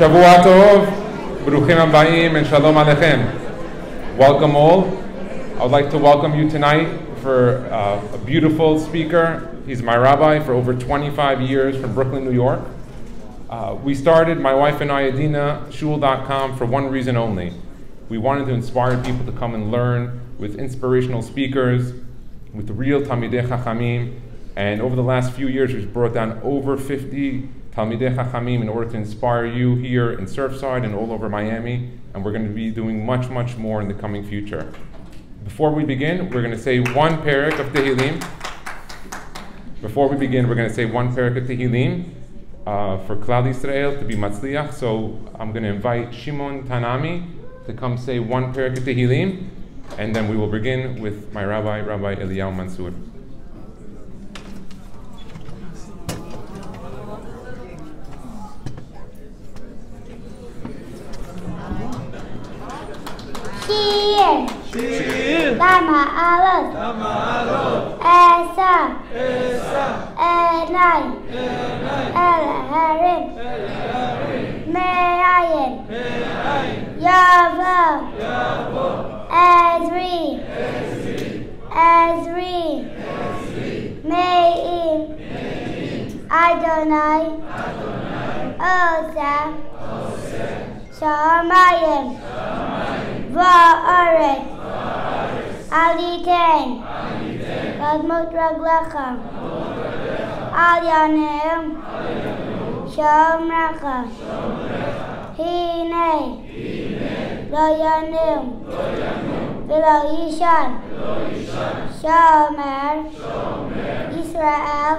Shavua Tov, Bruchim Habayim, and Shalom Aleichem. Welcome all. I would like to welcome you tonight for a beautiful speaker. He's my rabbi for over 25 years from Brooklyn, New York. We started, my wife and I, Adina, shul.com for one reason only. We wanted to inspire people to come and learn with inspirational speakers, with real Talmidei Chachamim. And over the last few years, we've brought down over 50 Talmidei Chachamim in order to inspire you here in Surfside and all over Miami. And we're going to be doing much, much more in the coming future. Before we begin, we're going to say one parak of Tehillim. Before we begin, we're going to say one parak of Tehillim for Klal Yisrael to be Matzliach. So I'm going to invite Shimon Tanami to come say one parak of Tehillim, and then we will begin with my rabbi, Rabbi Eliyahu Mansour. Shir Lama'alot Esa Enai El-Harim Me'ayin Yavo Ezri Me'im Adonai Oseh Shamayim Va'aret Aliten Kadmot Raglecha Al Yanim Shomrecha Hine Lo Yanim V'lo Yishan Shomer Yisrael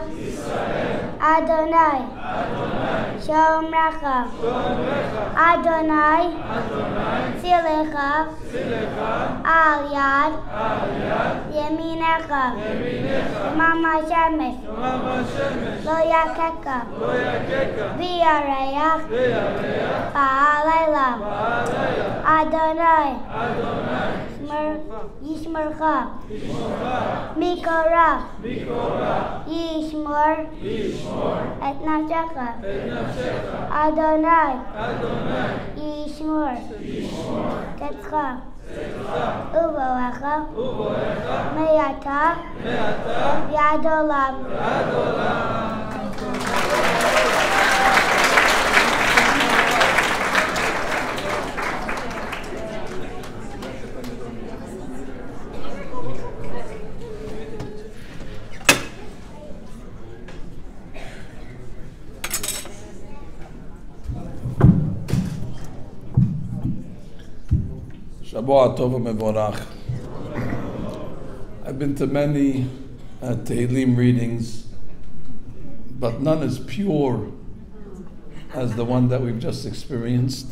Adonai Shomrecha Adonai Silecha Al Yad Yeminecha Mama Shemesh Lo Yakeka V'yareach Ba'alayla Adonai Yishmercha Mikora Yishmor Et Nafshecha Adonai Yishmor Tetcha Uvoecha Me'ata V'ad Olam. Shabbat Tov Mevorach. I've been to many Tehillim readings, but none as pure as the one that we've just experienced.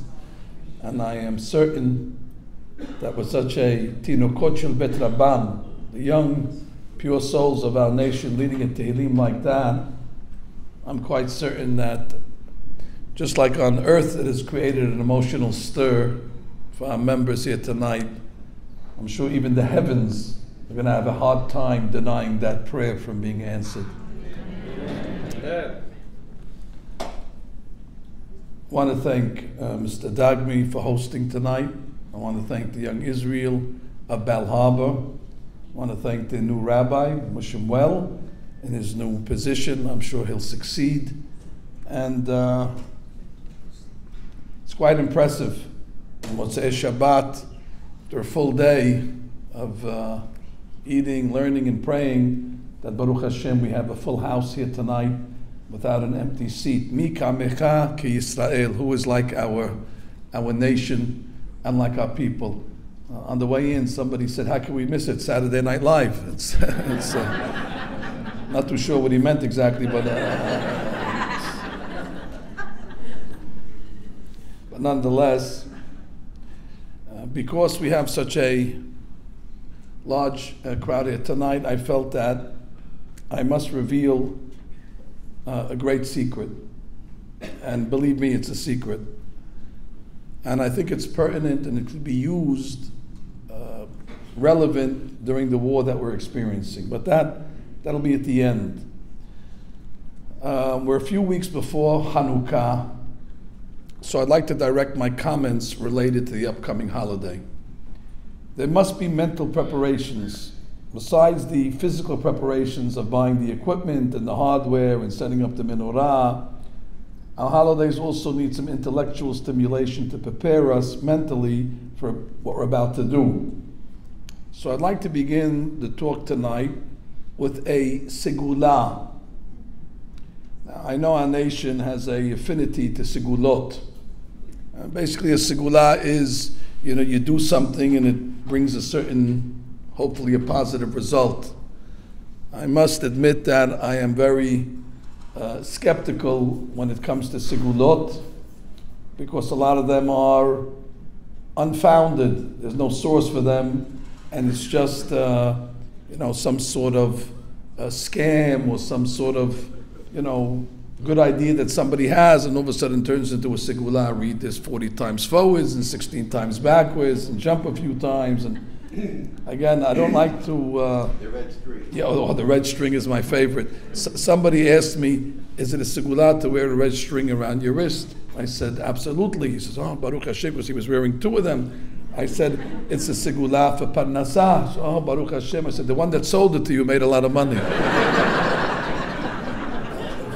And I am certain that with such a Tinokot Shel Bet Rabban, the young, pure souls of our nation leading a Tehillim like that, I'm quite certain that just like on earth it has created an emotional stir for our members here tonight, I'm sure even the heavens are going to have a hard time denying that prayer from being answered. I want to thank Mr. Dagmi for hosting tonight. I want to thank the young Israel of Bal Harbor. I want to thank the new rabbi, wish him well in his new position. I'm sure he'll succeed. And it's quite impressive. Motzei Shabbat, after a full day of eating, learning, and praying, that Baruch Hashem, we have a full house here tonight without an empty seat. Mi kamecha ki Yisrael, who is like our nation and like our people. On the way in, somebody said, how can we miss it? Saturday Night Live. It's not too sure what he meant exactly, but nonetheless, because we have such a large crowd here tonight, I felt that I must reveal a great secret. And believe me, it's a secret. And I think it's pertinent and it could be used, relevant during the war that we're experiencing. But that'll be at the end. We're a few weeks before Hanukkah, So I'd like to direct my comments related to the upcoming holiday. There must be mental preparations. Besides the physical preparations of buying the equipment and the hardware and setting up the menorah, our holidays also need some intellectual stimulation to prepare us mentally for what we're about to do. So I'd like to begin the talk tonight with a segula. Now, I know our nation has an affinity to segulot. Basically, a segula is, you do something and it brings a certain, hopefully a positive result. I must admit that I am very skeptical when it comes to segulot, because a lot of them are unfounded. There's no source for them, and it's just some sort of scam or some sort of good idea that somebody has, and all of a sudden turns into a segula. Read this 40 times forwards and 16 times backwards and jump a few times. And again, I don't like to... the red string. Yeah, the red string is my favorite. Somebody asked me, is it a segula to wear a red string around your wrist? I said, absolutely. He says, Baruch Hashem, because he was wearing 2 of them. I said, it's a segula for parnasah. So, Baruch Hashem. I said, the one that sold it to you made a lot of money.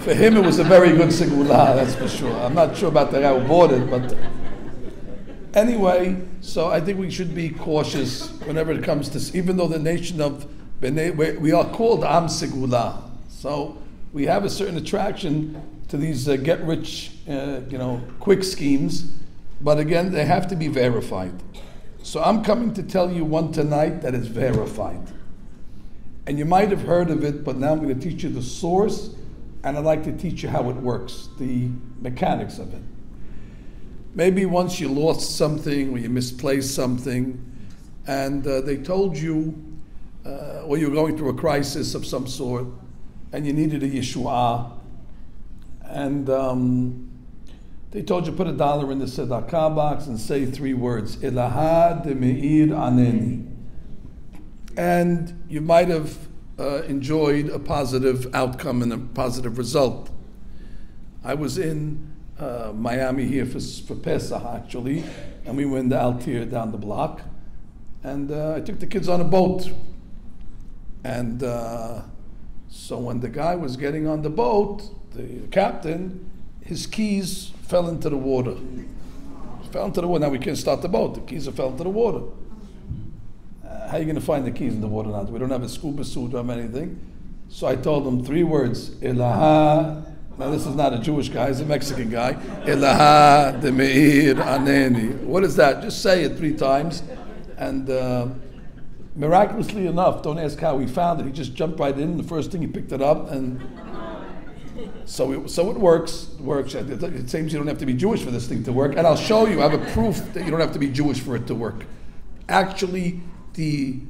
For him, it was a very good segula, that's for sure. I'm not sure about the guy who bought it, but anyway, so I think we should be cautious whenever it comes to, even though the nation of B'nai, we are called Am Segula. So we have a certain attraction to these get-rich, quick schemes, but again, they have to be verified. So I'm coming to tell you one tonight that is verified. And you might have heard of it, but now I'm going to teach you the source, and I'd like to teach you how it works, the mechanics of it. Maybe once you lost something or you misplaced something, and they told you, or you were going through a crisis of some sort, and you needed a Yeshua, and they told you put $1 in the tzedakah box and say 3 words, ELAHA, DeMEIR, ANENI. And you might have enjoyed a positive outcome and a positive result. I was in Miami here for Pesach actually, and we were in the Altir down the block, and I took the kids on a boat. And so when the guy was getting on the boat, the captain, his keys fell into the water. Now we can't start the boat. The keys fell into the water. How are you going to find the keys in the water now? We don't have a scuba suit or anything. So I told him 3 words, ELAHA. Now this is not a Jewish guy, he's a Mexican guy. ELAHA, DeMEIR, ANENI. What is that? Just say it 3 times. And miraculously enough, don't ask how he found it. He just jumped right in. The first thing he picked it up, and so it works. It works. It seems you don't have to be Jewish for this thing to work. And I'll show you. I have a proof that you don't have to be Jewish for it to work. Actually, the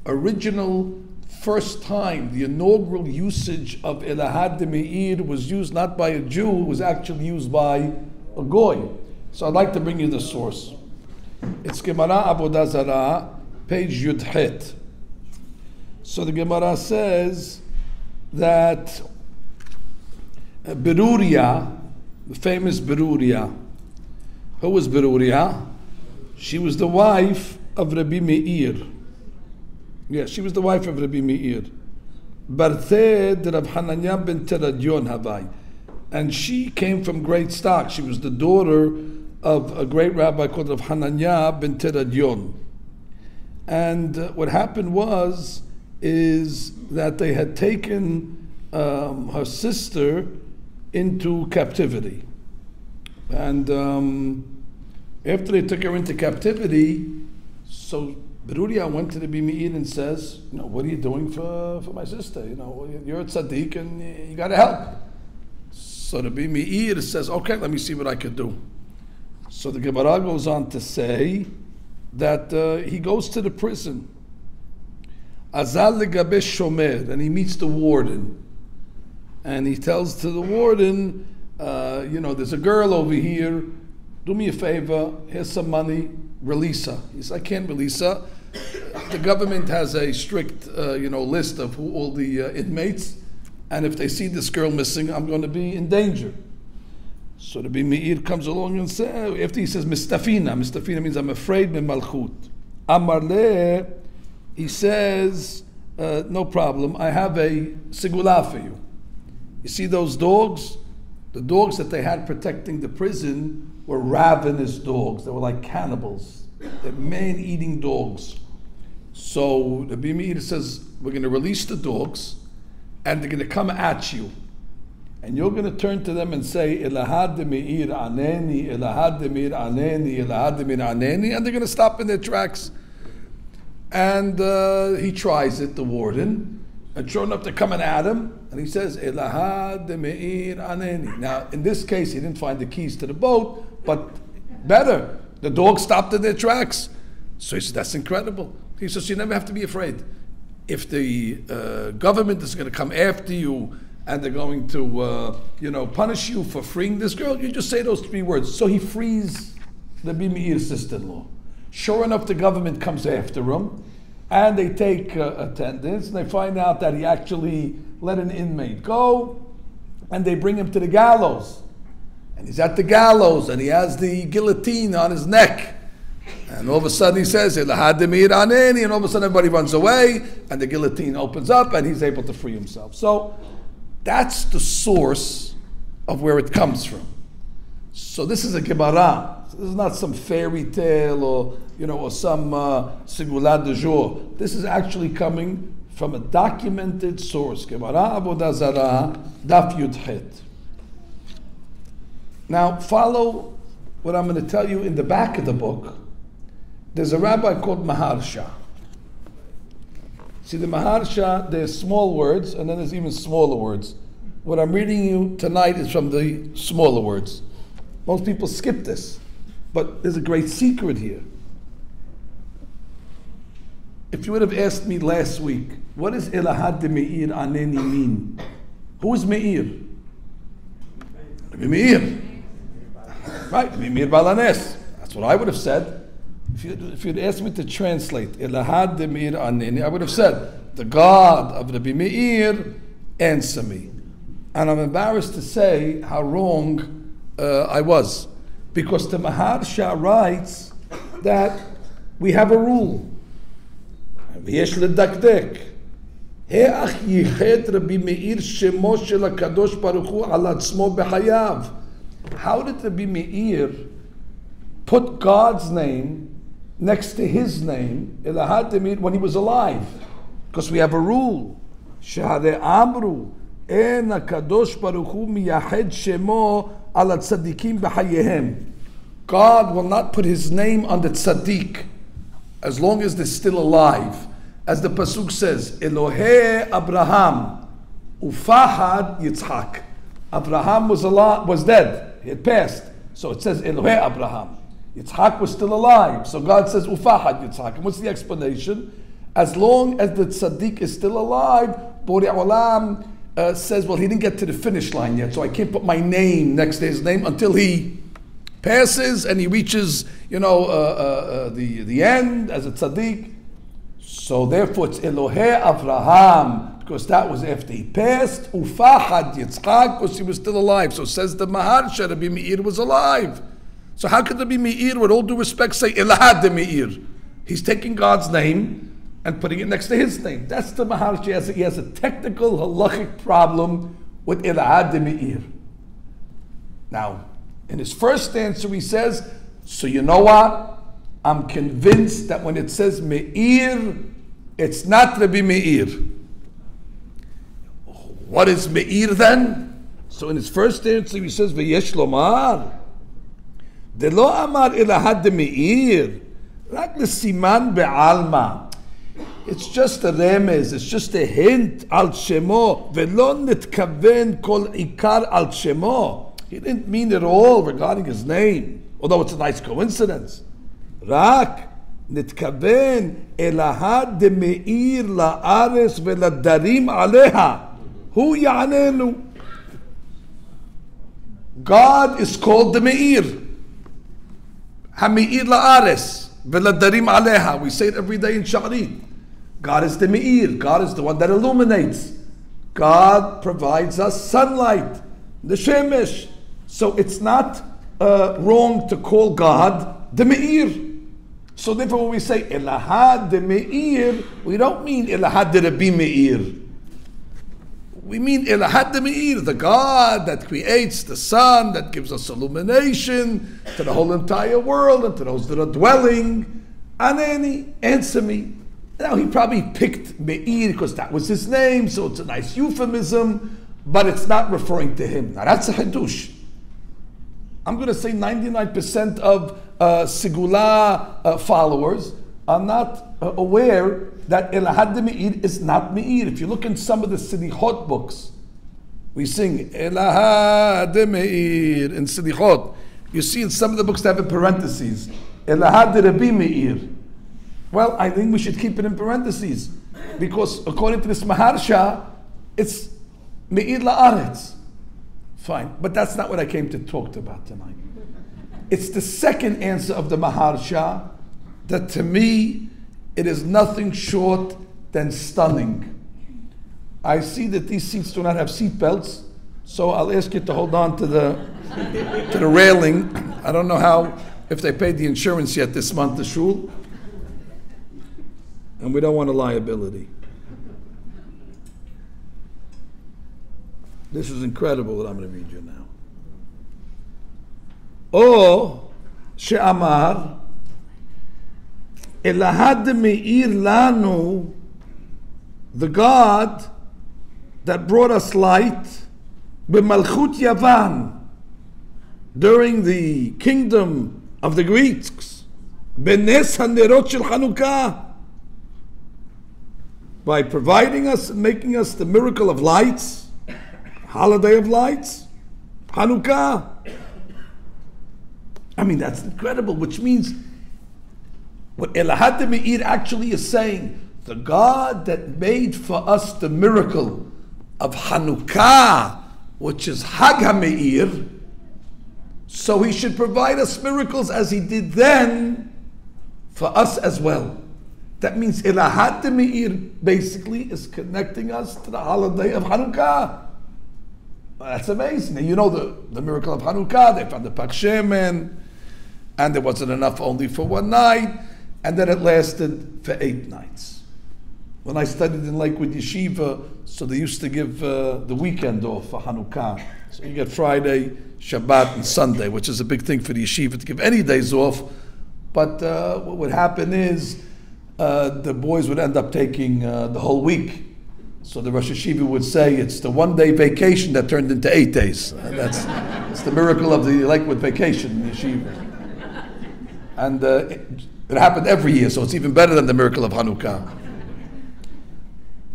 original first time, the inaugural usage of ELAHA DeMEIR was used not by a Jew, it was actually used by a Goy. So I'd like to bring you the source. It's Gemara Avodah Zarah, page Yud-Het. So the Gemara says that Beruria, the famous Beruria, who was Beruria? She was the wife of Rabbi Meir. Yes, she was the wife of Rabbi Meir. Precede Rav Hananya ben Teradion Havai. And she came from great stock. She was the daughter of a great rabbi called Rav Hananya ben Teradion. And what happened is that they had taken her sister into captivity. And after they took her into captivity, so Beruria went to the Meir and says, what are you doing for my sister? You're a tzaddik and you got to help. So the Meir says, okay, let me see what I could do. So the Gemara goes on to say that he goes to the prison, Azal legabe shomer, and he meets the warden. And he tells to the warden, there's a girl over here, do me a favor, here's some money, release her. He says, I can't release her. The government has a strict, list of who all the inmates, and if they see this girl missing, I'm going to be in danger. So the Meir comes along and says, after he says Mistafina means I'm afraid min malchut. Amar le, he says, no problem, I have a sigula for you. You see those dogs? The dogs that they had protecting the prison were ravenous dogs. They were like cannibals. They're man-eating dogs. So the Meir says, we're going to release the dogs, and they're going to come at you. And you're going to turn to them and say, ELAHA DeMEIR ANENI, ELAHA DeMEIR ANENI, ELAHA DeMEIR ANENI, and they're going to stop in their tracks. And he tries it, the warden, and sure enough, they're coming at him, and he says, ELAHA DeMEIR ANENI. Now, in this case, he didn't find the keys to the boat, but better, the dogs stopped in their tracks. So he says, that's incredible. He says, you never have to be afraid. If the government is going to come after you, and they're going to, punish you for freeing this girl, you just say those 3 words. So he frees the Meir's sister-in-law. Sure enough, the government comes after him, and they take attendance, and they find out that he actually let an inmate go, and they bring him to the gallows. And he's at the gallows, and he has the guillotine on his neck. And all of a sudden he says, ELAHA DeMEIR ANENI, and all of a sudden everybody runs away, and the guillotine opens up, and he's able to free himself. So that's the source of where it comes from. So this is a Gemara. So this is not some fairy tale or some Sigula de jour. This is actually coming from a documented source. Gemara Avodah Zarah, Daf Yud Het. Now follow what I'm going to tell you in the back of the book. There's a rabbi called Maharsha. See, the Maharsha, there's small words, and then there's even smaller words. What I'm reading you tonight is from the smaller words. Most people skip this, but there's a great secret here. If you would have asked me last week, what does ELAHA DeMEIR ANENI mean? Who is Meir? Meir. Right, Meir Balanes. That's what I would have said. If you'd asked me to translate ELAHA DeMEIR ANENI, I would have said, the God of Rabbi Meir, answer me. And I'm embarrassed to say how wrong I was. Because the Maharsha writes that we have a rule. ויש לדקדק. איך ייחד רבי מאיר שמו של הקדוש ברוך הוא על עצמו בחייו? How did Rabbi Meir put God's name next to his name, ELAHA DeMEIR, when he was alive? Because we have a rule. שהרי אמרו, אין הקדוש ברוך הוא מייחד שמו על הצדיקים בחייהם. God will not put his name on the tzaddik as long as they're still alive. As the pasuk says, Elohei Abraham ufahad Yitzchak. Abraham was dead. He had passed. So it says Elohei Abraham. Yitzchak was still alive. So God says ufahad Yitzchak. And what's the explanation? As long as the tzaddik is still alive, Borei Olam says, well, he didn't get to the finish line yet, so I can't put my name next to his name until he passes and he reaches, the end as a tzaddik. So therefore it's Elohei Avraham, because that was after he passed. Ufahad Yitzchak, because he was still alive. So says the Maharsha, Rabbi Meir was alive. So how could Rabbi Meir, with all due respect, say ELAHA DeMEIR? He's taking God's name and putting it next to his name. That's the Maharsha. He has a technical halachic problem with ELAHA DeMEIR. Now, in his first answer, he says, so you know what? I'm convinced that when it says Meir, it's not Rabbi Meir. What is Meir then? So in his first answer, he says, V'yesh lomar, de lo amar ELAHA DeMEIR, rak l'siman be'alma. It's just a remez, it's just a hint al shemo, ve'lo nitkaven kol ikar al shemo. He didn't mean it all regarding his name, although it's a nice coincidence. Rak nitkaven ELAHA DeMEIR la'aretz ve'ladarim aleha. Hu ya'anenu. God is called DeMEIR. HaMeir la'aretz ve'ladarim aleha. We say it every day in Sharit. God is DeMEIR. God is the one that illuminates. God provides us sunlight, the shemesh. So it's not wrong to call God DeMEIR. So therefore when we say ELAHA DeMEIR, we don't mean ELAHA de Rabbi Meir. We mean ELAHA DeMEIR, the God that creates the sun, that gives us illumination to the whole entire world and to those that are dwelling. ANENI, answer me. Now he probably picked Meir because that was his name, so it's a nice euphemism, but it's not referring to him. Now that's a hadush. I'm going to say 99% of Sigula followers are not aware that ELAHA DeMEIR is not Meir. If you look in some of the Silichot books, we sing ELAHA DeMEIR in Silichot. You see in some of the books they have in parentheses, ELAHA de Rabbi Meir. Well, I think we should keep it in parentheses because according to this Maharsha, it's Meir La'aretz. Fine, but that's not what I came to talk about tonight. It's the second answer of the Maharsha that to me, it is nothing short than stunning. I see that these seats do not have seat belts, so I'll ask you to hold on to the railing. I don't know if they paid the insurance yet this month, the shul. And we don't want a liability. This is incredible what I'm going to read you now. O she'amar ELAHA DeMEIR lanu, the God that brought us light, b'malchut Yavan, during the kingdom of the Greeks, b'nes hanerot shel Chanukah, by providing us and making us the miracle of lights, holiday of lights, Hanukkah. I mean, that's incredible, which means what ELAHA DeMEIR actually is saying, the God that made for us the miracle of Hanukkah, which is Hag HaMeir, so he should provide us miracles as he did then for us as well. That means ELAHA DeMEIR basically is connecting us to the holiday of Hanukkah. That's amazing. And you know the miracle of Hanukkah, they found the Pak Shemen, and there wasn't enough only for one night, and then it lasted for 8 nights. When I studied in Lakewood Yeshiva, so they used to give the weekend off for Hanukkah. So you get Friday, Shabbat, and Sunday, which is a big thing for the yeshiva to give any days off. But what would happen is the boys would end up taking the whole week. So the Rosh Yeshiva would say it's the 1-day vacation that turned into 8 days. It's the miracle of the Lakewood vacation in the yeshiva. And it happened every year, so it's even better than the miracle of Hanukkah.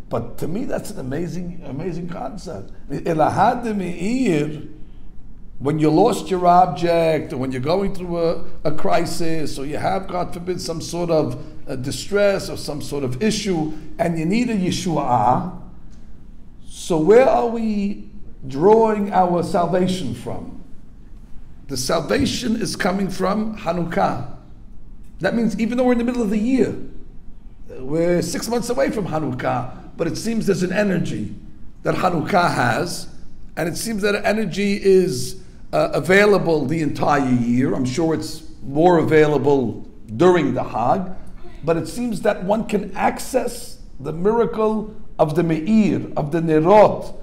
But to me, that's an amazing concept. ELAHA DeMEIR, when you lost your object, or when you're going through a crisis, or you have, God forbid, some sort of distress or some sort of issue, and you need a Yeshua, so where are we drawing our salvation from? The salvation is coming from Hanukkah. That means even though we're in the middle of the year, we're 6 months away from Hanukkah, but it seems there's an energy that Hanukkah has, and it seems that energy is available the entire year. I'm sure it's more available during the Hag, but it seems that one can access the miracle of the Meir, of the Nerot,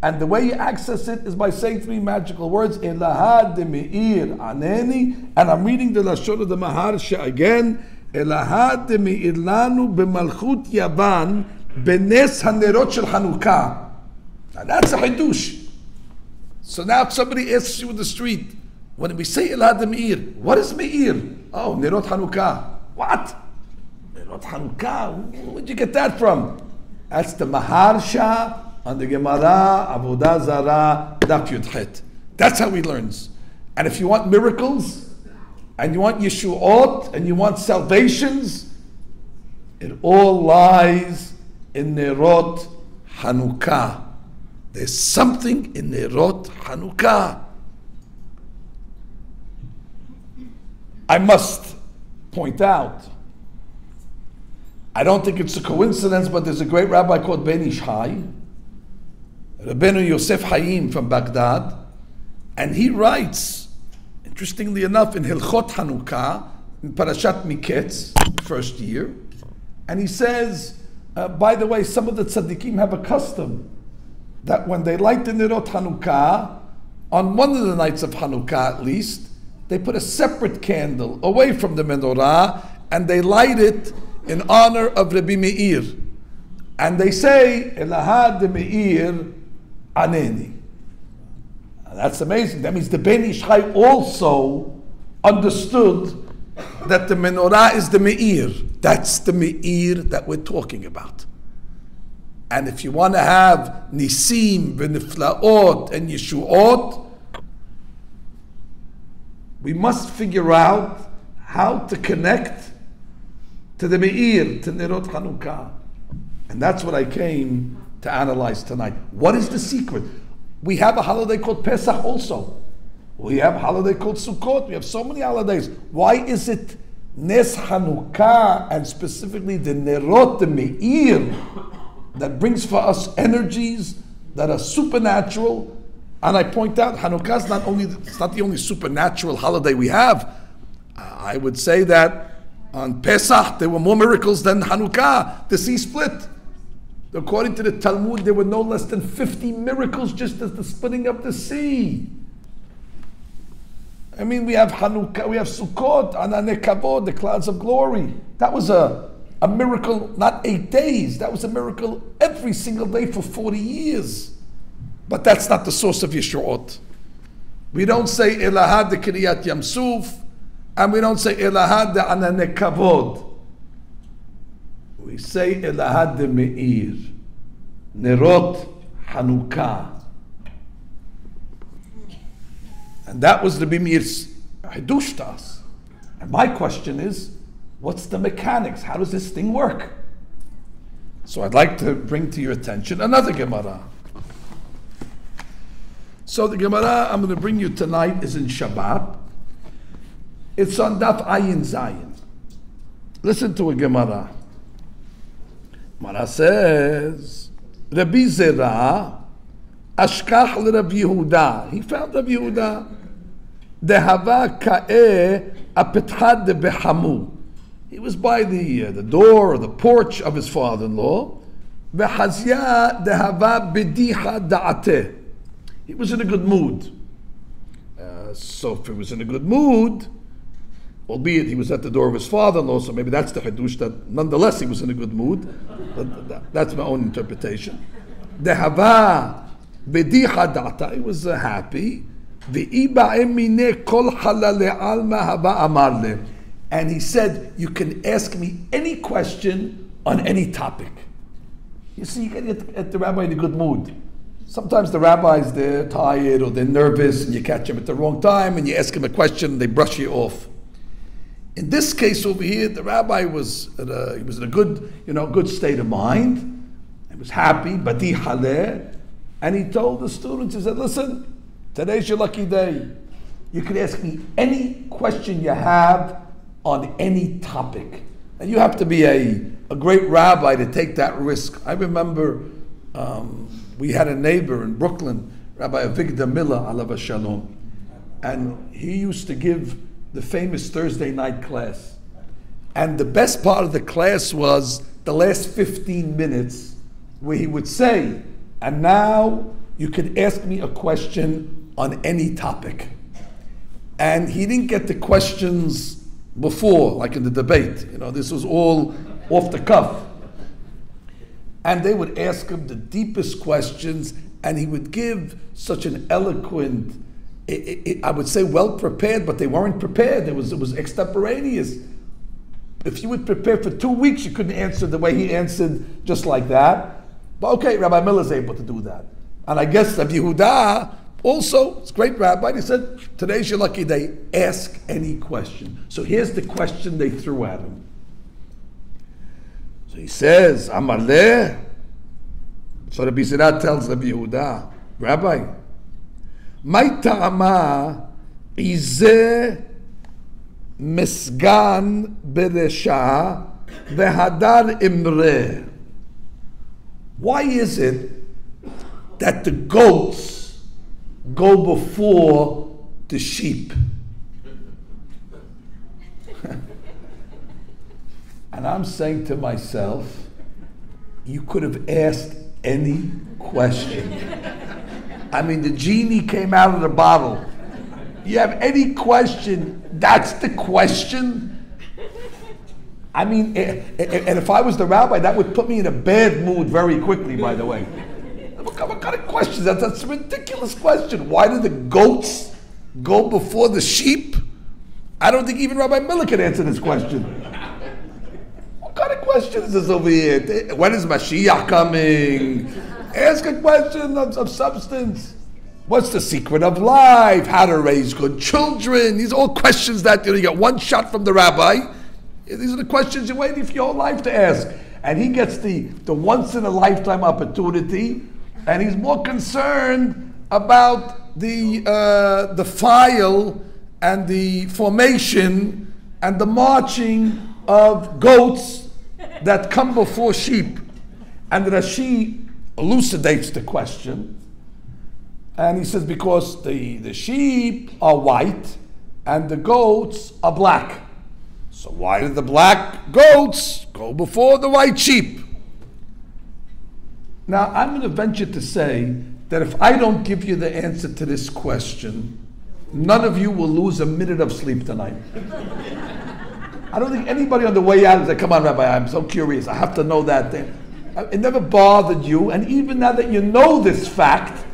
and the way you access it is by saying 3 magical words, ELAHA DeMEIR ANENI, and I'm reading the Lashon of the Maharsha again, ELAHA DeMEIR lanu b'malchut Yavan b'nes hanerot shel Chanukah. Now that's a hadush. So now if somebody asks you in the street, when we say ELAHA DeMEIR, what is Meir? Oh, Nerot Chanukah. What? Nerot Chanukah? Where'd you get that from? That's the Maharsha on the Gemara, Avodah Zarah, Daf Yud Het. That's how he learns. And if you want miracles, and you want Yeshuot, and you want salvations, it all lies in Nerot Hanukkah. There's something in Nerot Hanukkah. I must point out, I don't think it's a coincidence, but there's a great rabbi called Ben Ish Hai, Rabbeinu Yosef Hayim from Baghdad, And he writes, interestingly enough, in Hilchot Hanukkah, in Parashat Miketz, the first year, and he says, by the way, some of the tzaddikim have a custom that when they light the Nerot Hanukkah, on one of the nights of Hanukkah at least, they put a separate candle away from the menorah and they light it in honor of Rabbi Meir. And they say, ELAHA DeMEIR ANENI. That's amazing. That means the Ben Ish Chai also understood that the menorah is the Meir. That's the Meir that we're talking about. And if you want to have Nisim, V'niflaot, and Yeshuot, we must figure out how to connect to the Meir, to Nerot Hanukkah. And that's what I came to analyze tonight. What is the secret? We have a holiday called Pesach also. We have a holiday called Sukkot. We have so many holidays. Why is it Nes Hanukkah and specifically the Nerot, the Meir, that brings for us energies that are supernatural? And I point out, Hanukkah is it's not the only supernatural holiday we have. I would say that on Pesach there were more miracles than Hanukkah. The sea split. According to the Talmud, there were no less than 50 miracles just as the splitting of the sea. I mean, we have Hanukkah, we have Sukkot, Ananei Kavod, the clouds of glory. That was a miracle, not 8 days. That was a miracle every single day for 40 years. But that's not the source of Yeshuot. We don't say ELAHA de Kriyat Yamsuf, and we don't say ELAHA de Ananei Kavod. We say ELAHA de Meir, Nerot Hanukkah. And that was the Meir's Hidush to us. And my question is, what's the mechanics? How does this thing work? So I'd like to bring to your attention another Gemara. So the Gemara I'm going to bring you tonight is in Shabbat. It's on Daf Ayin Zayin. Listen to a Gemara. Gemara says, Rabbi Zera Ashkach l'Rabbi Yehuda. He found Rabbi Yehuda. Dehava ka'eh apetchad de behamu. He was by the door or the porch of his father-in-law. V'chazya dehava bedicha da'ateh. He was in a good mood. So if he was in a good mood, albeit he was at the door of his father-in-law, so maybe that's the Hidush, that nonetheless he was in a good mood. But that's my own interpretation. Dehava bedicha da'ateh. He was happy. And he said, you can ask me any question on any topic. You see, you can get the rabbi in a good mood. Sometimes the rabbis, they're tired or they're nervous and you catch them at the wrong time and you ask them a question and they brush you off. In this case over here, the rabbi was in a good state of mind. He was happy, badi haleh, and he told the students, he said, listen, today's your lucky day. You can ask me any question you have on any topic. And you have to be a great rabbi to take that risk. I remember we had a neighbor in Brooklyn, Rabbi Avigdor Miller, alav shalom, and he used to give the famous Thursday night class. And the best part of the class was the last 15 minutes where he would say, and now you can ask me a question on any topic. And he didn't get the questions before, like in the debate. This was all off the cuff. And they would ask him the deepest questions, and he would give such an eloquent, I would say well prepared, but they weren't prepared. It was extemporaneous. If you would prepare for 2 weeks, you couldn't answer the way he answered just like that. But okay, Rabbi Miller's able to do that. And I guess Rabbi Yehuda also, it's a great rabbi, he said, today's your lucky day, ask any question. So here's the question they threw at him. So he says, Amar leh. So Rabbi Zera tells Rabbi Yehuda, Rabbi, my ta'ama izeh mesgan beresha vehadar imreh. Why is it that the goats go before the sheep? And I'm saying to myself, you could have asked any question. I mean, the genie came out of the bottle. You have any question, that's the question? I mean, and if I was the rabbi, that would put me in a bad mood very quickly, by the way. What kind of question? That's a ridiculous question. Why do the goats go before the sheep? I don't think even Rabbi Miller can answer this question. What kind of question is this over here? When is Mashiach coming? Ask a question of substance. What's the secret of life? How to raise good children? These are all questions that you get one shot from the rabbi. These are the questions you're waiting for your whole life to ask. And he gets the once-in-a-lifetime opportunity, and he's more concerned about the file and the formation and the marching of goats that come before sheep. And Rashi elucidates the question, and he says because the sheep are white and the goats are black. So why do the black goats go before the white sheep? Now, I'm going to venture to say that if I don't give you the answer to this question, none of you will lose a minute of sleep tonight. I don't think anybody on the way out is like, come on, Rabbi, I'm so curious. I have to know that thing. It never bothered you, and even now that you know this fact,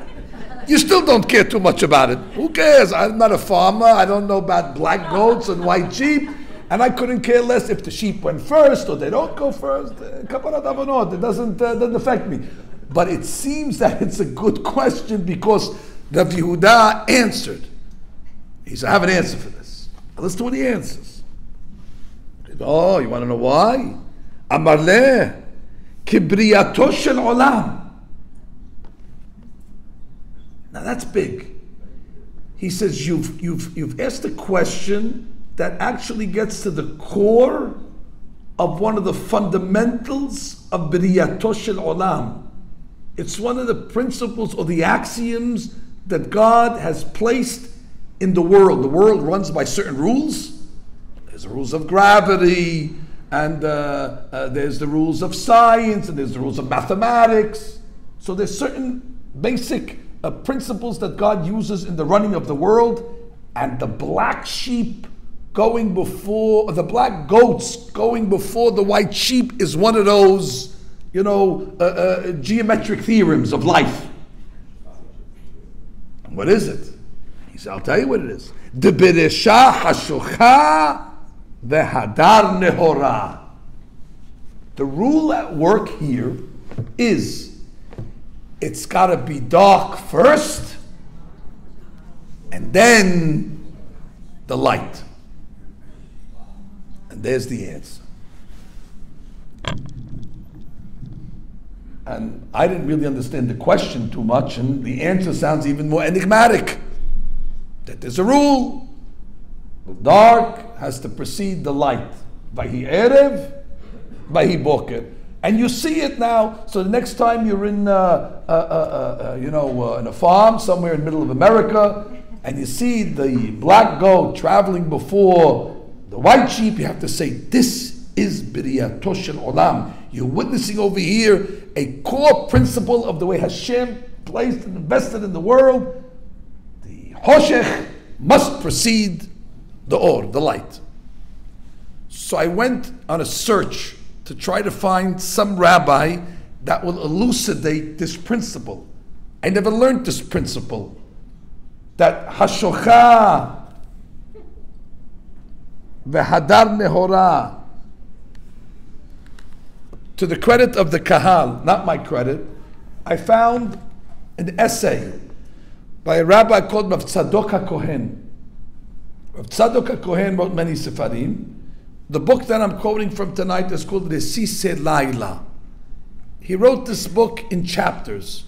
you still don't care too much about it. Who cares? I'm not a farmer. I don't know about black goats and white sheep. And I couldn't care less if the sheep went first or they don't go first. It doesn't affect me. But it seems that it's a good question because Rav Yehuda answered. He said, I have an answer for this. Now listen to what he answers. Oh, you want to know why? Amar leh, kibriyato shel olam. Now that's big. He says, you've asked a question that actually gets to the core of one of the fundamentals of B'riyato shel Olam. It's one of the principles or the axioms that God has placed in the world. The world runs by certain rules. There's the rules of gravity, and there's the rules of science, and there's the rules of mathematics. So there's certain basic principles that God uses in the running of the world, and the black sheep going before, the black goats going before the white sheep is one of those, geometric theorems of life. What is it? He said, I'll tell you what it is. The Beresha Hashocha Vehadar Nehora. The rule at work here is it's got to be dark first and then the light. And there's the answer. And I didn't really understand the question too much, and the answer sounds even more enigmatic. That there's a rule. The dark has to precede the light. Vahi Erev, Vahi Boker. And you see it now, so the next time you're in in a farm somewhere in the middle of America, and you see the black goat traveling before the white sheep, you have to say, this is B'riyato shel Olam. You're witnessing over here a core principle of the way Hashem placed and invested in the world. The Hoshech must precede the Or, the light. So I went on a search to try to find some rabbi that will elucidate this principle. I never learned this principle. That Hashocha Vehadar Nehora. To the credit of the Kahal, not my credit, I found an essay by a rabbi called Rav Tzadok HaKohen. Rav Tzadok HaKohen wrote many sefarim. The book that I'm quoting from tonight is called Precede Laila. He wrote this book in chapters.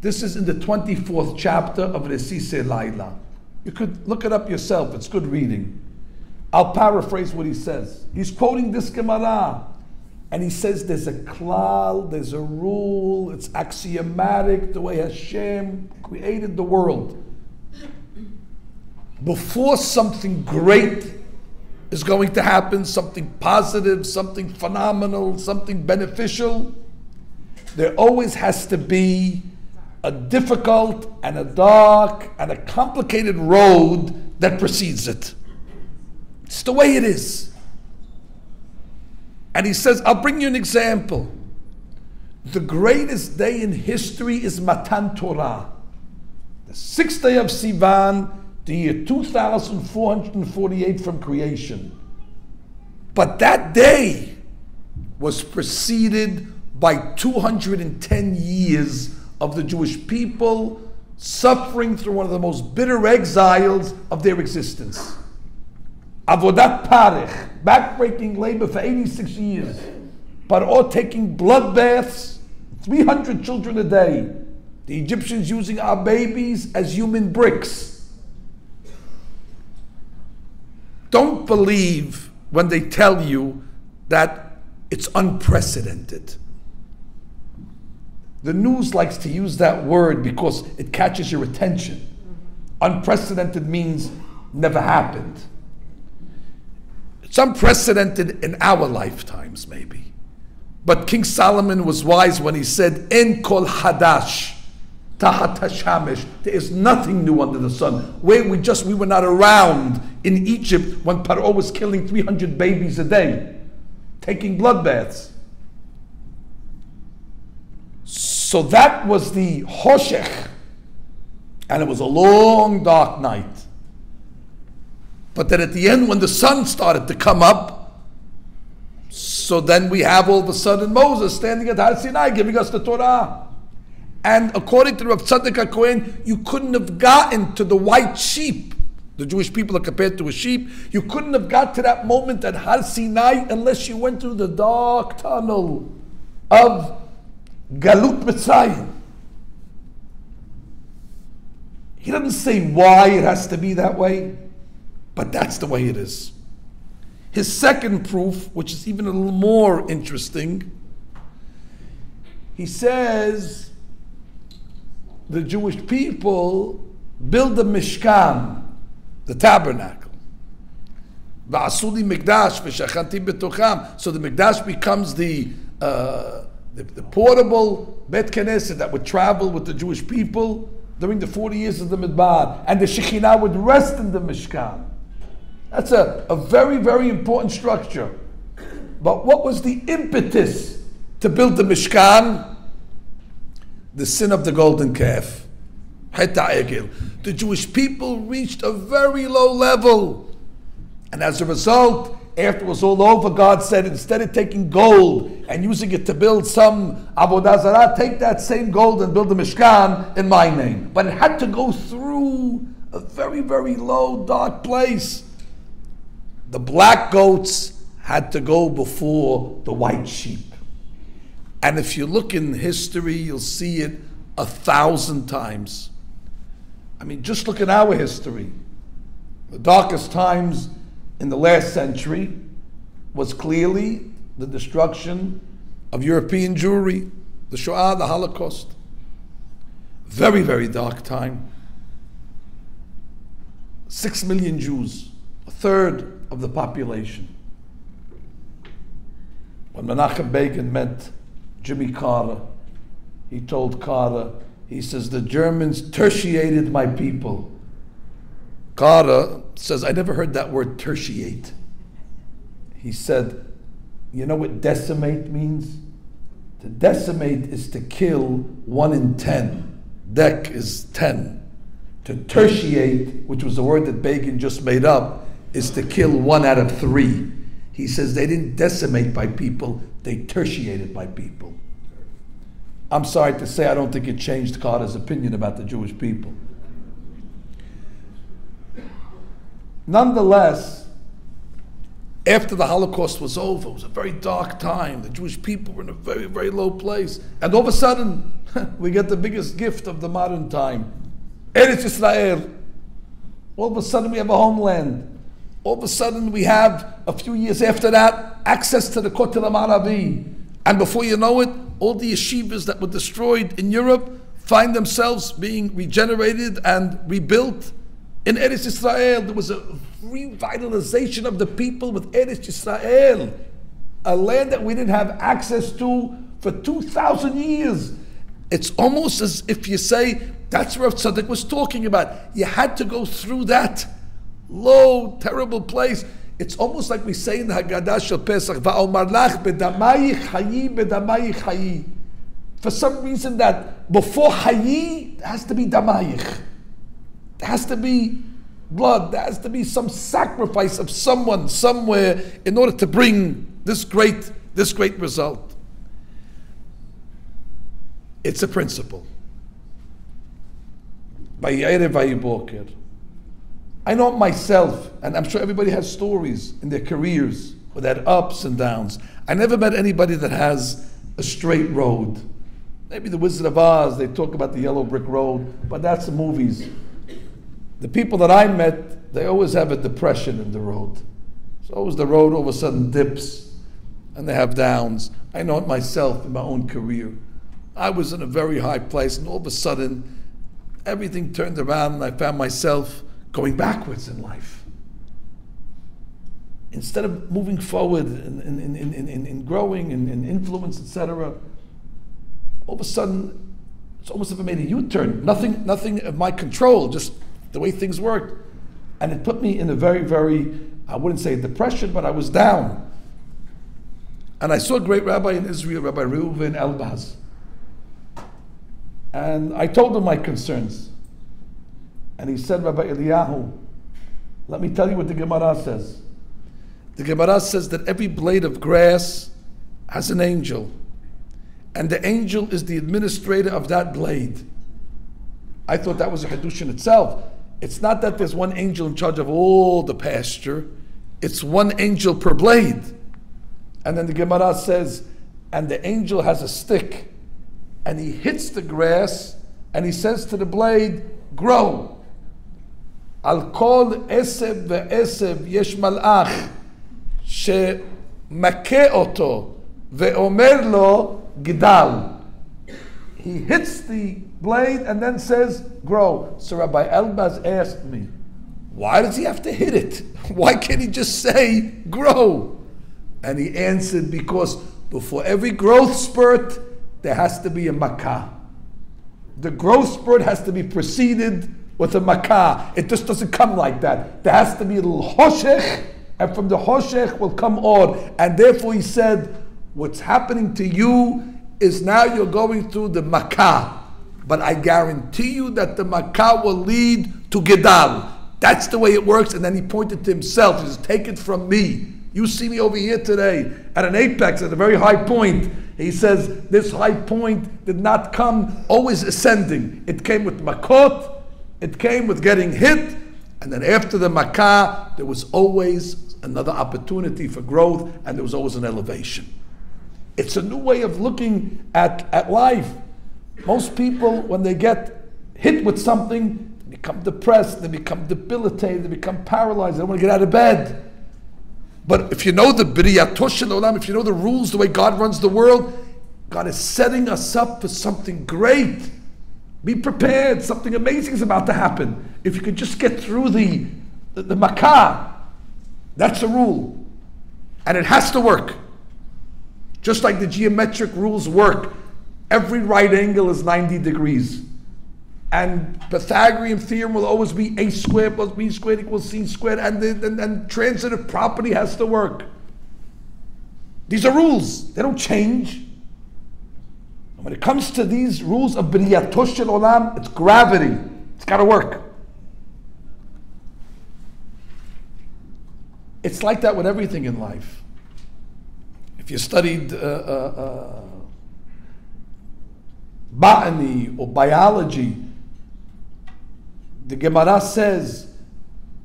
This is in the 24th chapter of Precede Laila. You could look it up yourself, it's good reading. I'll paraphrase what he says. He's quoting this Gemara, and he says there's a klal, there's a rule, it's axiomatic, the way Hashem created the world. before something great is going to happen, something positive, something phenomenal, something beneficial, there always has to be a difficult and a dark and a complicated road that precedes it. It's the way it is. And he says, I'll bring you an example. The greatest day in history is Matan Torah. The 6th day of Sivan, the year 2448 from creation. But that day was preceded by 210 years of the Jewish people suffering through one of the most bitter exiles of their existence. Avodat Parich, backbreaking labor for 86 years. Paro taking bloodbaths, 300 children a day. The Egyptians using our babies as human bricks. Don't believe when they tell you that it's unprecedented. The news likes to use that word because it catches your attention. Unprecedented means never happened. It's unprecedented in our lifetimes, maybe. But King Solomon was wise when he said, En kol hadash tahat hashamish. There is nothing new under the sun. We were not around in Egypt when Paro was killing 300 babies a day, taking bloodbaths. So that was the Hoshech, and it was a long, dark night. But then at the end, when the sun started to come up, so then we have all of a sudden Moses standing at Har Sinai giving us the Torah. And according to Rav Tzadok HaKohen, you couldn't have gotten to the white sheep. The Jewish people are compared to a sheep. You couldn't have got to that moment at Har Sinai unless you went through the dark tunnel of Galut Mitzrayim. He doesn't say why it has to be that way, but that's the way it is. His second proof, which is even a little more interesting, he says the Jewish people build the Mishkan, the tabernacle. So the Mikdash becomes the portable Bet Knesset that would travel with the Jewish people during the 40 years of the Midbar, and the Shekhinah would rest in the Mishkan. That's a very, very important structure. But what was the impetus to build the Mishkan? The sin of the golden calf. The Jewish people reached a very low level. And as a result, after it was all over, God said, instead of taking gold and using it to build some Avodah Zarah, take that same gold and build the Mishkan in my name. But it had to go through a very, very low, dark place. The black goats had to go before the white sheep. And if you look in history, you'll see it 1,000 times. I mean, just look at our history. The darkest times in the last century was clearly the destruction of European Jewry, the Shoah, the Holocaust. Very, very dark time. 6 million Jews, a third of the population. When Menachem Begin met Jimmy Carter, he told Carter, he says, the Germans tertiated my people. Carter says, I never heard that word tertiate. He said, you know what decimate means? To decimate is to kill 1 in 10. Dec is 10. To tertiate, which was the word that Begin just made up, is to kill 1 out of 3. He says they didn't decimate by people, they tertiated by people. I'm sorry to say, I don't think it changed Carter's opinion about the Jewish people. Nonetheless, after the Holocaust was over, it was a very dark time. The Jewish people were in a very, very low place. And all of a sudden, we get the biggest gift of the modern time. Eretz Yisrael. All of a sudden, we have a homeland. All of a sudden, we have, a few years after that, access to the Kotel HaMaravi. And before you know it, all the yeshivas that were destroyed in Europe find themselves being regenerated and rebuilt in Eretz Yisrael. There was a revitalization of the people with Eretz Yisrael, a land that we didn't have access to for 2,000 years. It's almost as if you say, that's what Tzaddik was talking about. You had to go through that low, terrible place. It's almost like we say in the Haggadah Shel Pesach, Va'omar lach bedamayich hayi bedamayich hayi. For some reason that before hayi, there has to be damayich. There has to be blood. There has to be some sacrifice of someone, somewhere, in order to bring this great result. It's a principle. I know it myself, and I'm sure everybody has stories in their careers with that ups and downs. I never met anybody that has a straight road. Maybe the Wizard of Oz, they talk about the yellow brick road, but that's the movies. The people that I met, they always have a depression in the road. So always the road all of a sudden dips, and they have downs. I know it myself in my own career. I was in a very high place, and all of a sudden, everything turned around, and I found myself going backwards in life. Instead of moving forward in growing and influence, etc., all of a sudden, it's almost as if I made a U-turn. Nothing of my control, just the way things worked. And it put me in a very, very, I wouldn't say depression, but I was down. And I saw a great rabbi in Israel, Rabbi Reuven Elbaz. And I told him my concerns. And he said, Rabbi Eliyahu, let me tell you what the Gemara says. The Gemara says that every blade of grass has an angel. And the angel is the administrator of that blade. I thought that was a Hadush in itself. It's not that there's one angel in charge of all the pasture. It's one angel per blade. And then the Gemara says, and the angel has a stick. And he hits the grass, and he says to the blade, grow. Al kol eseb ve'eseb yesh malach shemakeh oto ve'omer lo gidal. He hits the blade and then says, grow. So Rabbi Elbaz asked me, why does he have to hit it? Why can't he just say, grow? And he answered, because before every growth spurt, there has to be a makah. The growth spurt has to be preceded with a makah. It just doesn't come like that. There has to be a little hoshech, and from the hoshech will come on. And therefore he said, what's happening to you is now you're going through the makah. But I guarantee you that the makah will lead to gedal. That's the way it works. And then he pointed to himself. He says, take it from me. You see me over here today at an apex, at a very high point. He says, this high point did not come always ascending. It came with makot, it came with getting hit, and then after the makah, there was always another opportunity for growth, and there was always an elevation. It's a new way of looking at life. Most people, when they get hit with something, they become depressed, they become debilitated, they become paralyzed, they don't want to get out of bed. But if you know the B'riyatoh Shel Olam, if you know the rules, the way God runs the world, God is setting us up for something great. Be prepared, something amazing is about to happen. If you could just get through the makah, that's a rule. And it has to work. Just like the geometric rules work. Every right angle is 90 degrees. And Pythagorean theorem will always be a squared plus b squared equals c squared, and transitive property has to work. These are rules. They don't change. And when it comes to these rules of B'riyatoh Shel Olam, it's gravity. It's got to work. It's like that with everything in life. If you studied botany or biology, the Gemara says,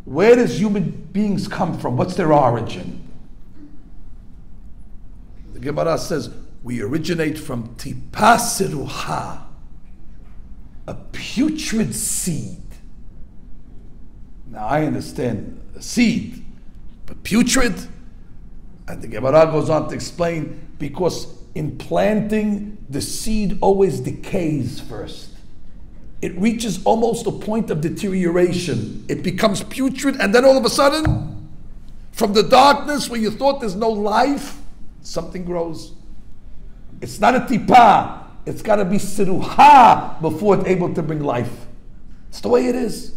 where does human beings come from? What's their origin? The Gemara says, we originate from tipa seruha, a putrid seed. Now I understand a seed, but putrid? And the Gemara goes on to explain, because in planting, the seed always decays first. it reaches almost a point of deterioration. It becomes putrid, and then all of a sudden, from the darkness where you thought there's no life, something grows. It's not a tipa. It's got to be siruha before it's able to bring life. It's the way it is.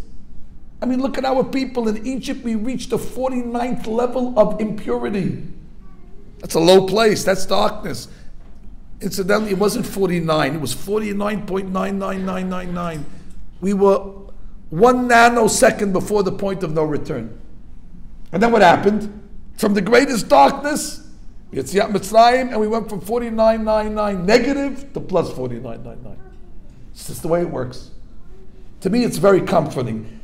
I mean, look at our people. In Egypt, we reached the 49th level of impurity. That's a low place. That's darkness. Incidentally, it wasn't 49. It was 49.99999. We were 1 nanosecond before the point of no return. And then what happened? From the greatest darkness, Yetziat Mitzrayim, and we went from 49.999 negative to plus 49.99. It's just the way it works. To me, it's very comforting.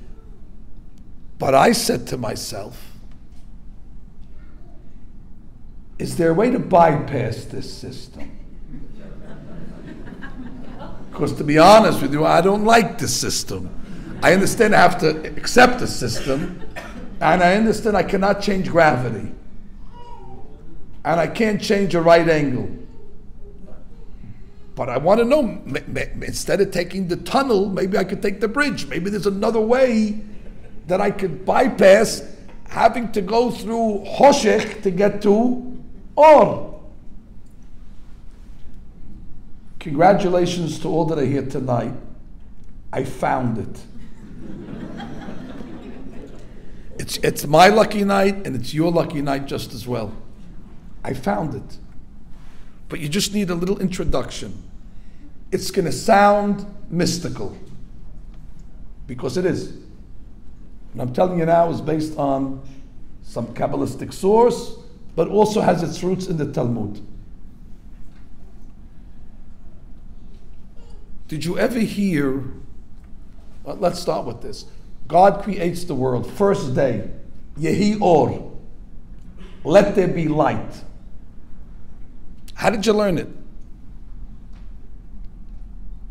But I said to myself, is there a way to bypass this system? Because to be honest with you, I don't like this system. I understand I have to accept the system, and I understand I cannot change gravity. And I can't change a right angle. But I want to know, instead of taking the tunnel, maybe I could take the bridge. Maybe there's another way that I could bypass having to go through Hoshech to get to Or. Congratulations to all that are here tonight. I found it. It's my lucky night, and it's your lucky night just as well. I found it. But you just need a little introduction. It's going to sound mystical, because it is. And I'm telling you now, it's based on some Kabbalistic source, but also has its roots in the Talmud. Did you ever hear, let's start with this. God creates the world, first day, Yehi Or, let there be light. How did you learn it?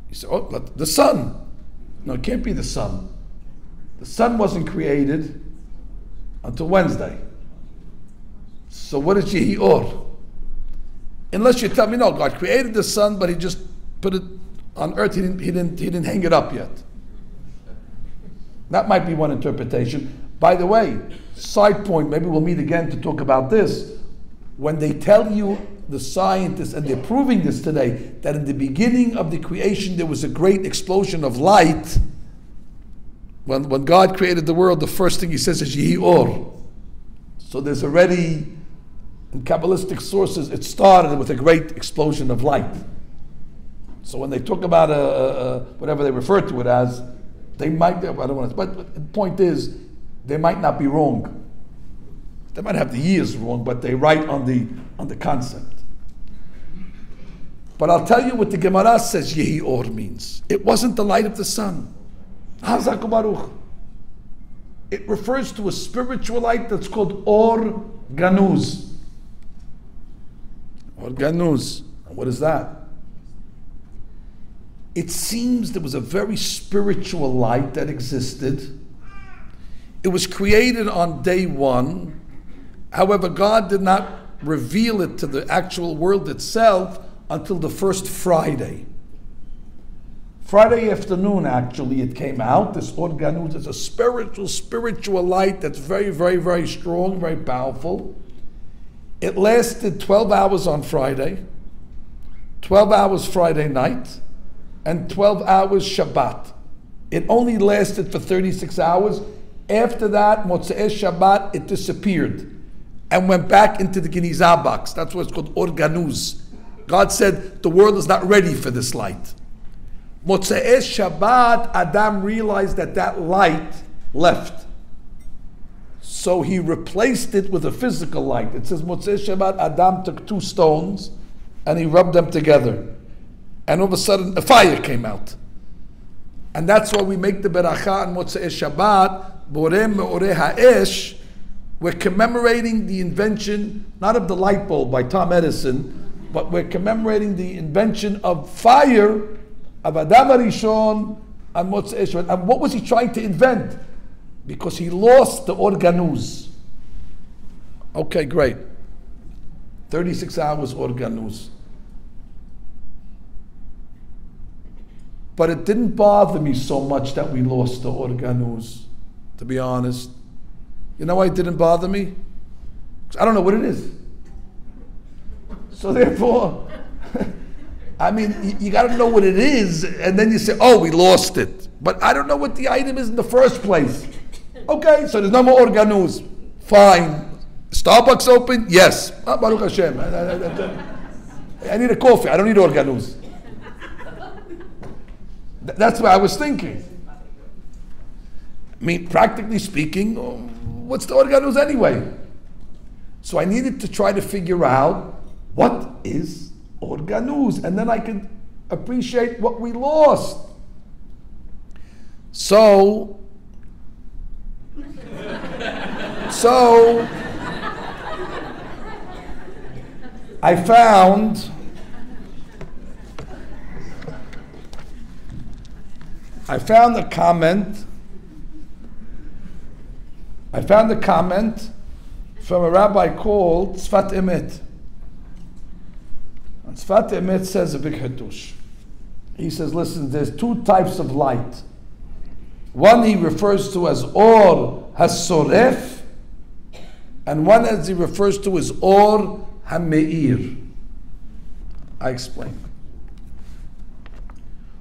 You say, oh, the sun. No, it can't be the sun. The sun wasn't created until Wednesday. So what is Yehi Or? Unless you tell me, no, God created the sun, but he just put it on earth. He didn't hang it up yet. That might be one interpretation. By the way, side point, maybe we'll meet again to talk about this. When they tell you, the scientists, and they're proving this today, that in the beginning of the creation there was a great explosion of light. When God created the world, the first thing he says is Yehi Or. So there's already, in Kabbalistic sources, it started with a great explosion of light. So when they talk about whatever they refer to it as, they might, I don't want to, but the point is, they might not be wrong. They might have the years wrong, but they're right on the concept. But I'll tell you what the Gemara says Yehi Or means. It wasn't the light of the sun. Hazak Baruch. It refers to a spiritual light that's called Or Ganuz. Or Ganuz. What is that? It seems there was a very spiritual light that existed. It was created on day one. However, God did not reveal it to the actual world itself until the first Friday. Friday afternoon, actually, it came out. This Or Ganuz is a spiritual light that's very, very, very strong, very powerful. It lasted 12 hours on Friday, 12 hours Friday night, and 12 hours Shabbat. It only lasted for 36 hours. After that, Motzei Shabbat, it disappeared and went back into the Genizah box. That's what it's called, Or Ganuz. God said, the world is not ready for this light. Motzei Shabbat, Adam realized that light left. So he replaced it with a physical light. It says, Motzei Shabbat, Adam took 2 stones and he rubbed them together. And all of a sudden, a fire came out. And that's why we make the beracha on Motzei Shabbat, Boreh Me'oreh Ha'esh. We're commemorating the invention, not of the light bulb by Tom Edison, but we're commemorating the invention of fire, of Adam HaRishon, on Motzei Shabbat. And what was he trying to invent? Because he lost the Or Ganuz. Okay, great. 36 hours Or Ganuz. But it didn't bother me so much that we lost the HaGanuz, to be honest. You know why it didn't bother me? 'Cause I don't know what it is. So therefore, I mean, you got to know what it is, and then you say, oh, we lost it. But I don't know what the item is in the first place. Okay, so there's no more HaGanuz. Fine. Starbucks open? Yes. Ah, Baruch Hashem. I need a coffee. I don't need HaGanuz. That's what I was thinking. I mean, practically speaking, what's the HaGanuz anyway? So I needed to try to figure out what is HaGanuz, and then I could appreciate what we lost. So I found a comment. I found a comment from a rabbi called Sfat Emet. And Sfat Emet says a big hiddush. He says, listen, there's two types of light. One he refers to as Or HaSoref, and one as he refers to as Or HaMeir. I explain.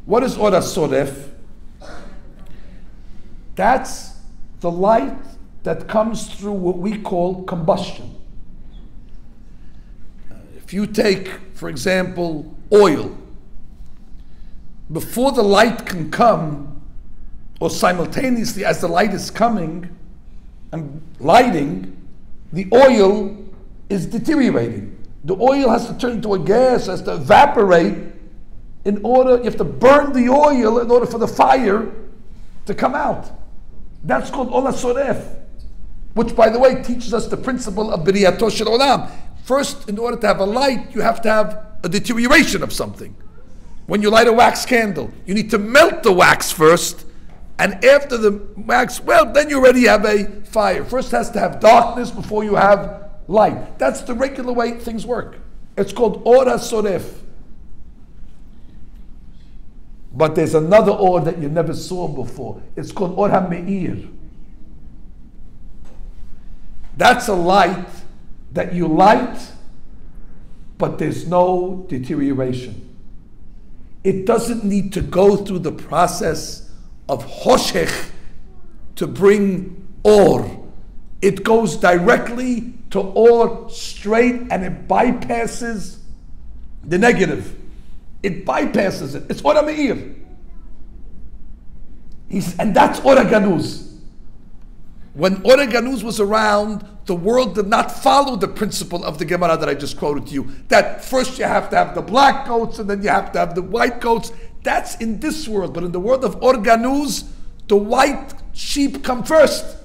What is Or HaSoref? That's the light that comes through what we call combustion. If you take, for example, oil, before the light can come, or simultaneously as the light is coming and lighting, the oil is deteriorating. The oil has to turn into a gas, has to evaporate in order, you have to burn the oil in order for the fire to come out. That's called Or HaSoref, which, by the way, teaches us the principle of B'riyato Shel Olam. First, in order to have a light, you have to have a deterioration of something. When you light a wax candle, you need to melt the wax first, and after the wax, well, then you already have a fire. First has to have darkness before you have light. That's the regular way things work. It's called Or HaSoref. But there's another Or that you never saw before. It's called Or HaMeir. That's a light that you light, but there's no deterioration. It doesn't need to go through the process of Hoshech to bring Or. It goes directly to Or straight, and it bypasses the negative. It bypasses it. It's Or HaMeir. And that's Or HaGanuz. When Or HaGanuz was around, the world did not follow the principle of the Gemara that I just quoted to you. That first you have to have the black goats and then you have to have the white goats. That's in this world. But in the world of Or HaGanuz, the white sheep come first.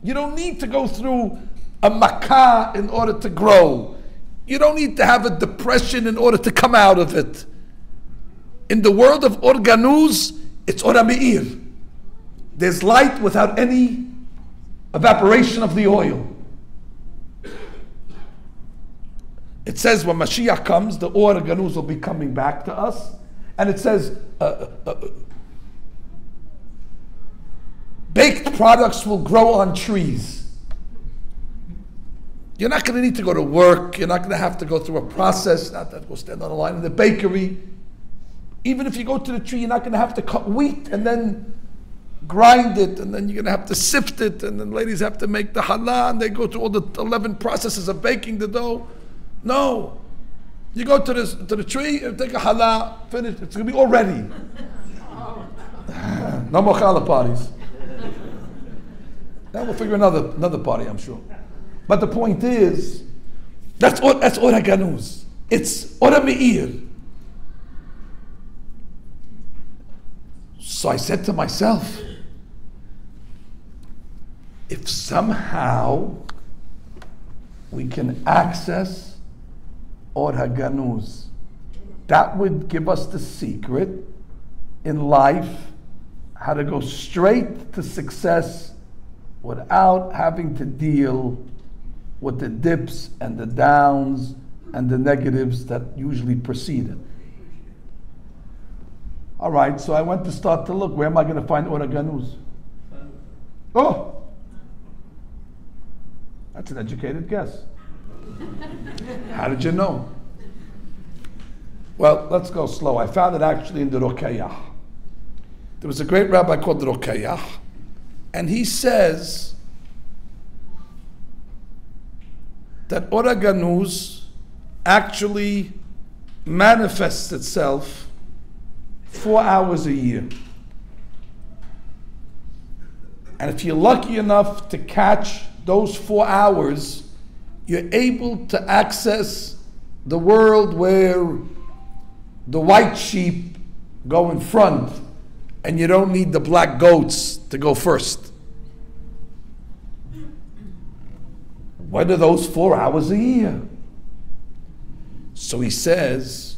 You don't need to go through a makkah in order to grow. You don't need to have a depression in order to come out of it. In the world of Or HaGanuz, it's Or HaMeir. There's light without any evaporation of the oil. It says when Mashiach comes, the Or HaGanuz will be coming back to us. And it says baked products will grow on trees. You're not going to need to go to work. You're not going to have to go through a process. Not that go stand on a line in the bakery. Even if you go to the tree, you're not going to have to cut wheat and then grind it, and then you're going to have to sift it, and then ladies have to make the challah, and they go through all the 11 processes of baking the dough. No. You go to the tree, and take a challah, finish. It's going to be all ready. No more challah parties. Now we'll figure another party, I'm sure. But the point is, that's Or HaGanuz. It's Or HaMeir. So I said to myself, if somehow we can access Or HaGanuz, that would give us the secret in life, how to go straight to success without having to deal with the dips and the downs and the negatives that usually precede it. All right, so I went to start to look. Where am I going to find HaGanuz? Oh, that's an educated guess. How did you know? Well, let's go slow. I found it actually in the Rokayah. There was a great rabbi called the Rokayah, and he says that HaGanuz actually manifests itself 4 hours a year. And if you're lucky enough to catch those 4 hours, you're able to access the world where the white sheep go in front and you don't need the black goats to go first. What are those 4 hours a year? So he says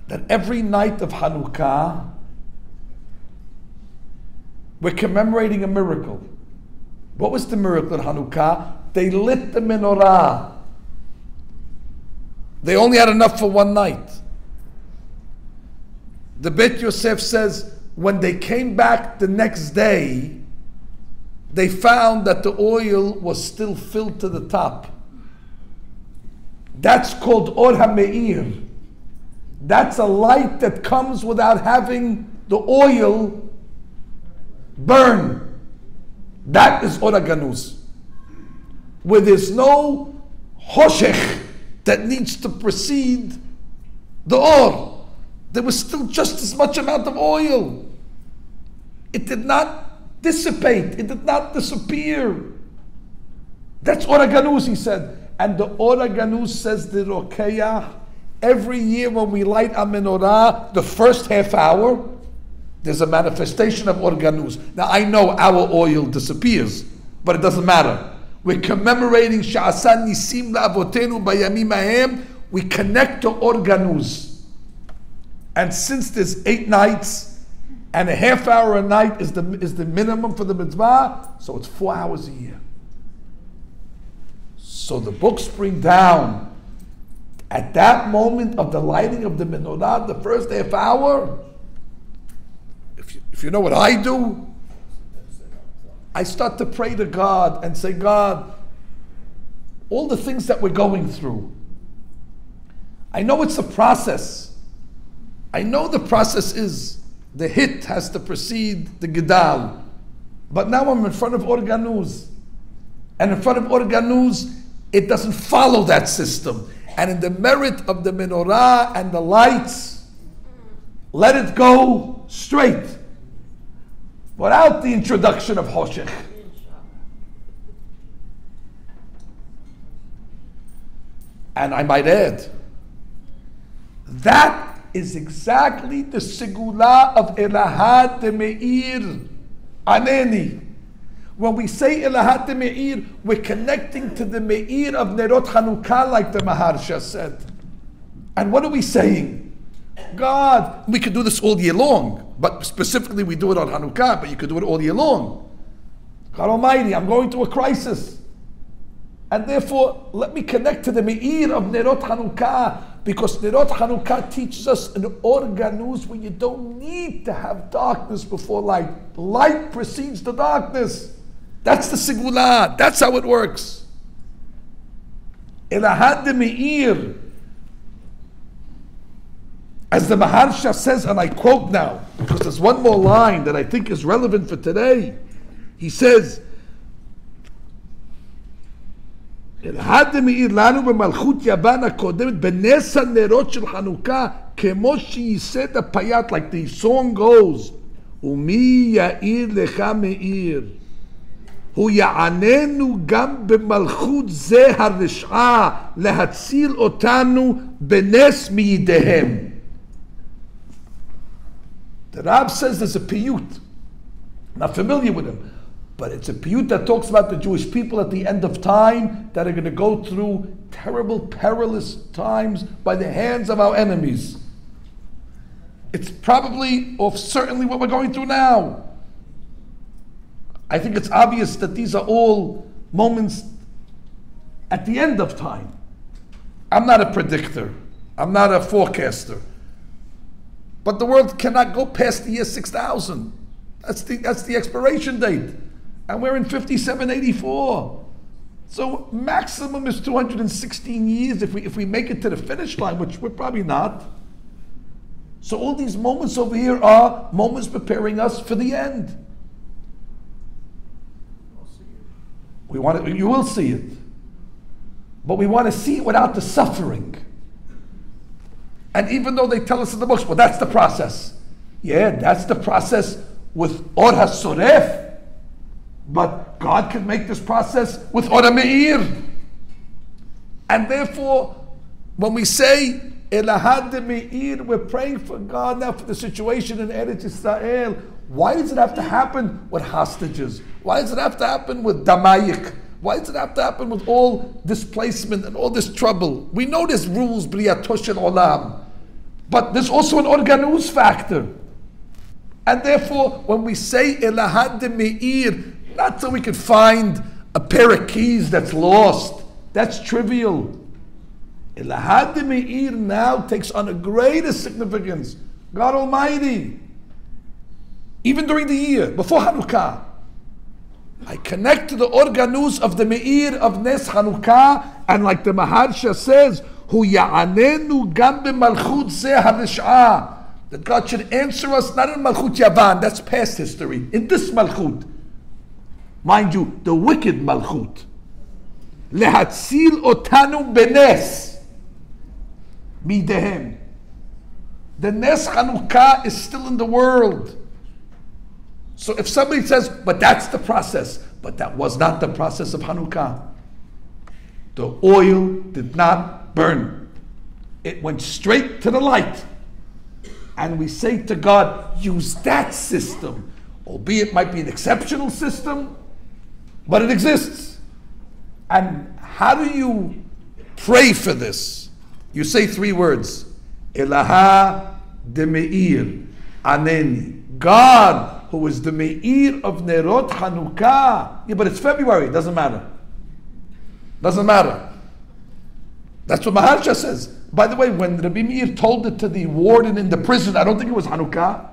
that every night of Hanukkah, we're commemorating a miracle. What was the miracle in Hanukkah? They lit the menorah. They only had enough for one night. The Beit Yosef says when they came back the next day, they found that the oil was still filled to the top. That's called Or HaMeir. That's a light that comes without having the oil burn. That is Or HaGanuz. Where there's no Hoshech that needs to precede the Or. There was still just as much amount of oil. It did not dissipate. It did not disappear. That's Or HaGanuz, he said. And the Or HaGanuz, says the Rokayah, every year when we light a menorah, the first half hour, there's a manifestation of Or HaGanuz. Now I know our oil disappears, but it doesn't matter. We're commemorating Sha'asa Nisim La'avotenu Bayamim Hahem. We connect to Or HaGanuz. And since there's 8 nights and a half hour a night is the minimum for the mitzvah, so it's 4 hours a year. So the books bring down at that moment of the lighting of the menorah, the first half hour. If you know what I do, I start to pray to God and say, God, all the things that we're going through, I know it's a process. I know the process is the hit has to precede the gedal. But now I'm in front of Or HaGanuz. And in front of Or HaGanuz, it doesn't follow that system. And in the merit of the menorah and the lights, let it go straight, without the introduction of Hoshech. And I might add, that is exactly the segula of ELAHA DeMEIR, ANENI. When we say ELAHA DeMEIR, we're connecting to the Meir of Nerot Hanukkah, like the Maharsha said. And what are we saying? God, we could do this all year long, but specifically we do it on Hanukkah, but you could do it all year long. God Almighty, I'm going through a crisis. And therefore, let me connect to the Meir of Nerot Hanukkah, because Nerot Hanukkah teaches us an Or HaGanuz where you don't need to have darkness before light. Light precedes the darkness. That's the segula. That's how it works. ELAHA DeMEIR. As the Maharsha says, and I quote now, because there's one more line that I think is relevant for today. He says, ELAHA DeMEIR לנו במלכות יוון הקודמת בנס הנרות של חנוכה כמו שייסד הפייט, like the song goes, ומי יאיר לך מאיר, הוא יעננו גם במלכות זה הרשעה להציל אותנו בנס מידיהם. The Rab says there's a piyut. Not familiar with him, but it's a piyut that talks about the Jewish people at the end of time that are going to go through terrible, perilous times by the hands of our enemies. It's probably, or certainly, what we're going through now. I think it's obvious that these are all moments at the end of time. I'm not a predictor. I'm not a forecaster. But the world cannot go past the year 6000. That's the expiration date. And we're in 5784. So maximum is 216 years if we make it to the finish line, which we're probably not. So all these moments over here are moments preparing us for the end. You will see it. But we want to see it without the suffering. And even though they tell us in the books, well, that's the process. Yeah, that's the process with Or HaSoref. But God can make this process with Or HaMe'ir. And therefore, when we say ELAHA DeMEIR, we're praying for God now for the situation in Eretz Israel. Why does it have to happen with hostages? Why does it have to happen with DeMEIR? Why does it have to happen with all displacement and all this trouble? We know there's rules, B'riyatoh shel Olam. But there's also an HaGanuz factor. And therefore, when we say ELAHA DeMEIR, not so we could find a pair of keys that's lost. That's trivial. ELAHA DeMEIR now takes on a greater significance. God Almighty. Even during the year, before Hanukkah, I connect to the HaGanuz of the Meir of Nes Hanukkah, and like the Maharsha says, Hu ya'anenu gam b'malchut zeh harish'ah, that God should answer us not in Malchut Yavan, that's past history, in this Malchut. Mind you, the wicked Malchut. Lehatzil otanu benes midehem. The Nes Hanukkah is still in the world. So if somebody says, but that's the process, but that was not the process of Hanukkah. The oil did not burn. It went straight to the light. And we say to God, use that system. Albeit it might be an exceptional system, but it exists. And how do you pray for this? You say three words. ELAHA DeMEIR ANENI. God, who is the Meir of Nerot Hanukkah. Yeah, but it's February. Doesn't matter. Doesn't matter. That's what Maharsha says. By the way, when Rabbi Meir told it to the warden in the prison, I don't think it was Hanukkah.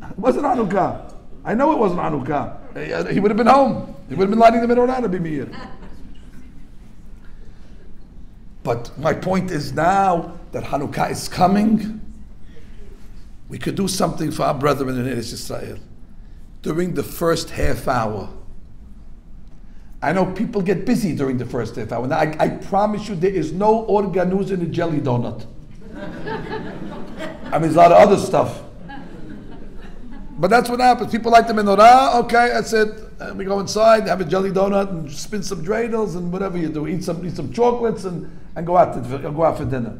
It wasn't Hanukkah. I know it wasn't Hanukkah. He would have been home. He would have been lighting the menorah, Rabbi Meir. But my point is now that Hanukkah is coming, we could do something for our brethren in Eretz Israel during the first half hour. I know people get busy during the first half hour. Now, I promise you there is no HaGanuz in a jelly donut. I mean, there's a lot of other stuff. But that's what happens. People like the menorah, okay, that's it. And we go inside, have a jelly donut, and spin some dreidels, and whatever you do. Eat some chocolates, and go out for dinner.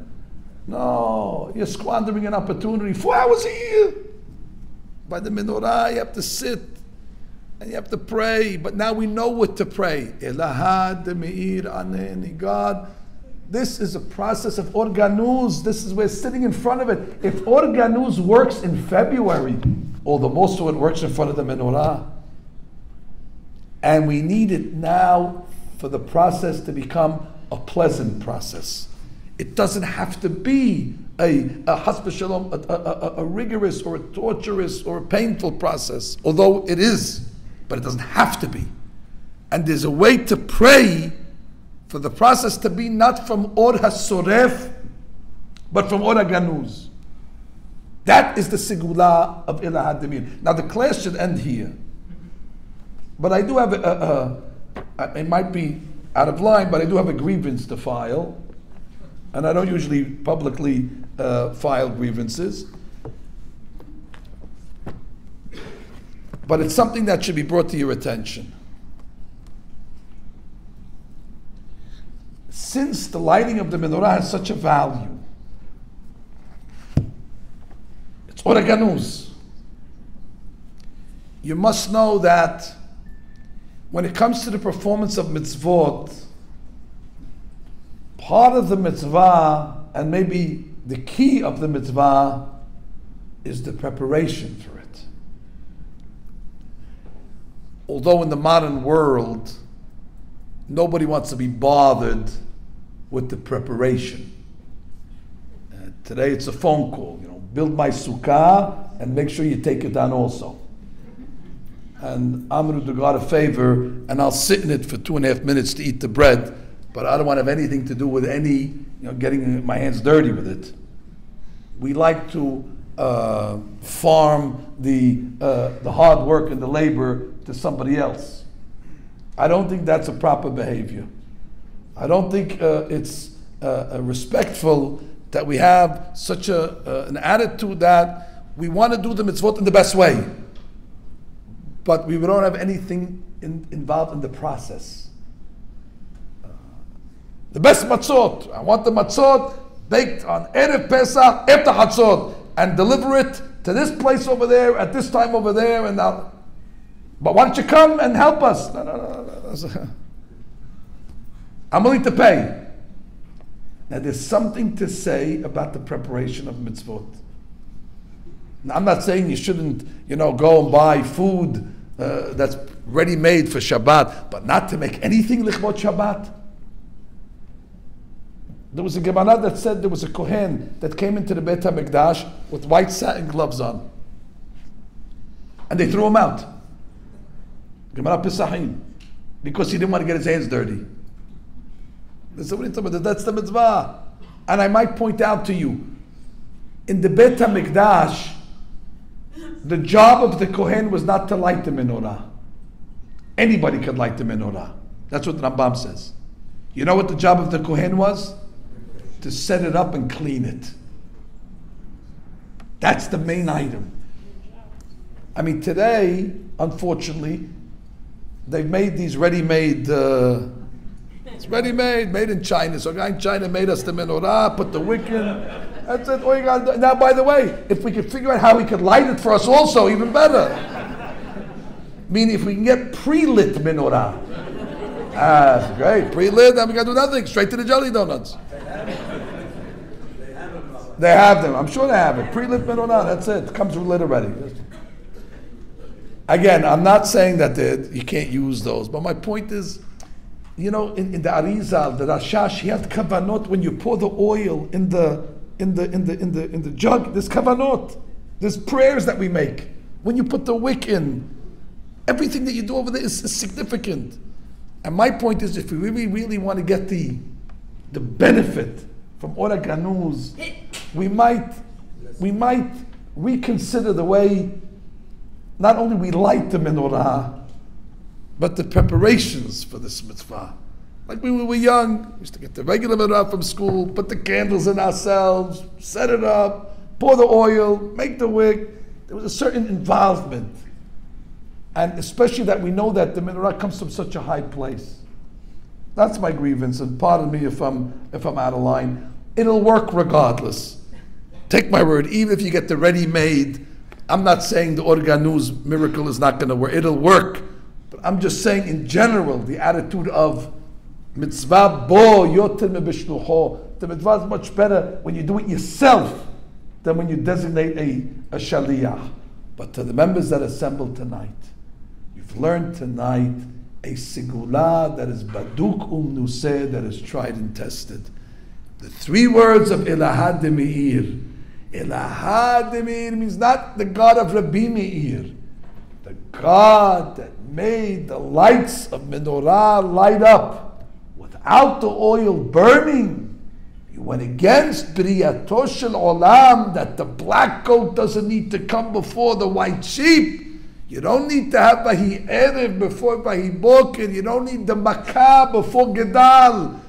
No, you're squandering an opportunity. 4 hours a year. By the menorah, you have to sit and you have to pray. But now we know what to pray. ELAHA DeMEIR ANENI. God, this is a process of HaGanuz. This is we're sitting in front of it. If HaGanuz works in February, all the more so it works in front of the menorah. And we need it now for the process to become a pleasant process. It doesn't have to be a hasbah shalom, a rigorous or a torturous or a painful process, although it is, but it doesn't have to be. And there's a way to pray for the process to be not from Or HaSoref, but from Or HaGanuz. That is the Sigula of ELAHA DeMEIR. Now the class should end here. But I do have it might be out of line, but I do have a grievance to file. And I don't usually publicly file grievances. But it's something that should be brought to your attention. Since the lighting of the menorah has such a value, it's Or HaGanuz. You must know that when it comes to the performance of mitzvot, part of the mitzvah, and maybe the key of the mitzvah, is the preparation for it. Although in the modern world, nobody wants to be bothered with the preparation. Today it's a phone call, build my sukkah and make sure you take it down also. And I'm going to do God a favor, and I'll sit in it for 2.5 minutes to eat the bread, but I don't want to have anything to do with any, getting my hands dirty with it. We like to farm the hard work and the labor to somebody else. I don't think that's a proper behavior. I don't think it's respectful that we have such an attitude that we want to do the mitzvot in the best way, but we don't have anything involved in the process. The best matzot, I want the matzot baked on Erev Pesach, after Chatzot, and deliver it to this place over there, at this time over there, and now. But why don't you come and help us? No. I'm willing to pay. Now there's something to say about the preparation of mitzvot. Now, I'm not saying you shouldn't, go and buy food that's ready-made for Shabbat, but not to make anything lichvot Shabbat. There was a Gemara that said there was a Kohen that came into the Beit HaMikdash with white satin gloves on. And they threw him out. Gemara Pesachim. Because he didn't want to get his hands dirty. They said, what are you talking about? That's the mitzvah. And I might point out to you, in the Beit HaMikdash, the job of the Kohen was not to light the menorah. Anybody could light the menorah. That's what the Rambam says. You know what the job of the Kohen was? To set it up and clean it. That's the main item. I mean, today, unfortunately, they've made these ready-made, it's ready-made, made in China. So a guy in China made us the menorah, put the wick in. That's it. All you got to do. Now, by the way, if we could figure out how we could light it for us also, even better. Meaning, if we can get pre-lit menorah. That's great. Pre-lit, then we got to do nothing. Straight to the jelly donuts. They have them. I'm sure they have it. Pre-lit menorah, that's it. It comes lit already. Again, I'm not saying that you can't use those, but my point is, in the Arizal, the Rashash, he had kavanot when you pour the oil in the jug. There's kavanot. There's prayers that we make when you put the wick in. Everything that you do over there is significant. And my point is, if we really want to get the benefit from HaGanuz, we might reconsider the way not only we light the menorah, but the preparations for this mitzvah. Like when we were young, we used to get the regular menorah from school, put the candles in ourselves, set it up, pour the oil, make the wick. There was a certain involvement. And especially that we know that the menorah comes from such a high place. That's my grievance, and pardon me if I'm out of line. It'll work regardless. Take my word, even if you get the ready-made, I'm not saying the HaGanuz miracle is not going to work. It'll work. But I'm just saying in general, the attitude of mitzvah bo yoter mebishlucho. The mitzvah is much better when you do it yourself than when you designate a shaliyah. But to the members that assembled tonight, you've learned tonight a sigula that is baduk nuseh, that is tried and tested. The 3 words of ELAHA DeMEIR. ELAHA DeMEIR means not the God of Rabbi Meir, the God that made the lights of menorah light up without the oil burning. You went against Briyato Shel Olam, that the black goat doesn't need to come before the white sheep. You don't need to have Vahi Erev before Vahi Boker. You don't need the Makkah before Gedal.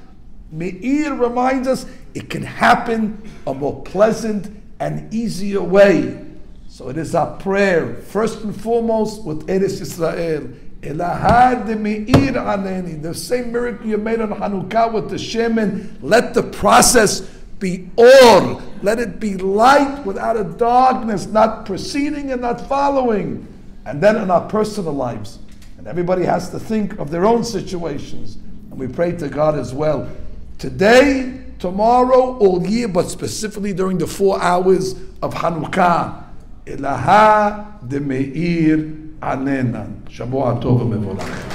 Meir reminds us it can happen a more pleasant and easier way. So it is our prayer, first and foremost, with Eretz Yisrael. ELAHA DeMEIR ANENI. The same miracle you made on Hanukkah with the Shemen. Let the process be or. Let it be light without a darkness, not preceding and not following. And then in our personal lives. And everybody has to think of their own situations. And we pray to God as well. Today, tomorrow, all year, but specifically during the 4 hours of Hanukkah. ELAHA DeMEIR ANENI. Shavua Tov u'mevorach.